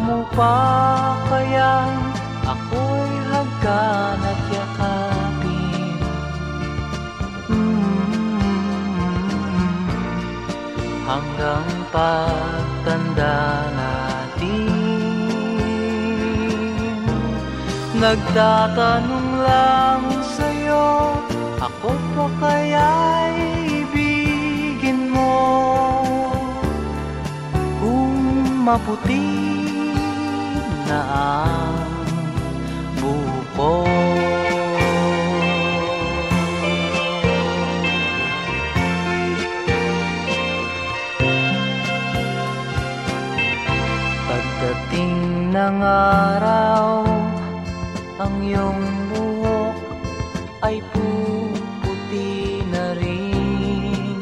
mo pa kayang ako'y hagkan at yakapin. Hanggang pagtanda natin, nagtatanong lang sa'yo, ako pa kaya'y ibigin mo? Kung maputi na ang buko. Pagdating ng araw, ang iyong buhok ay puputi na rin.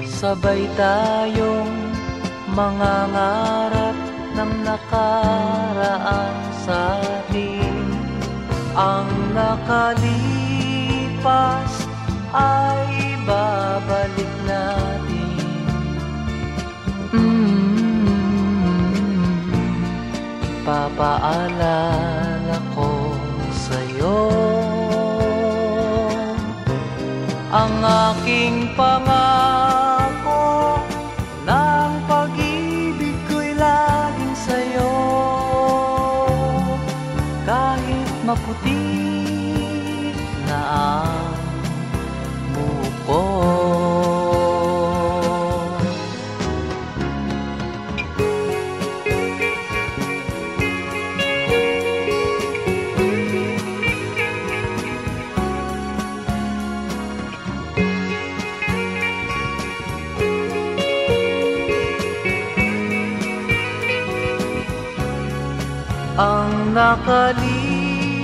Sabay tayong mangangarap ng nakaraan sa atin. Ang nakalipas ay babalik natin. Ipapaalala ko sa'yo ang aking pangako, ng pag-ibig ko'y laging sa'yo. Kahit maputi na ang buko. Ang nakalipas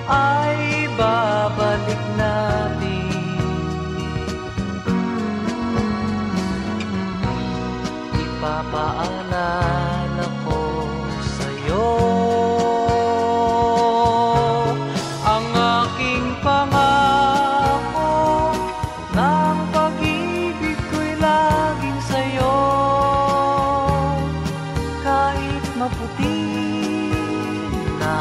ay babalik natin. Ipapaalala ko sa'yo ang aking pangako, ng pag-ibig ko'y laging sa'yo. Kahit maputi na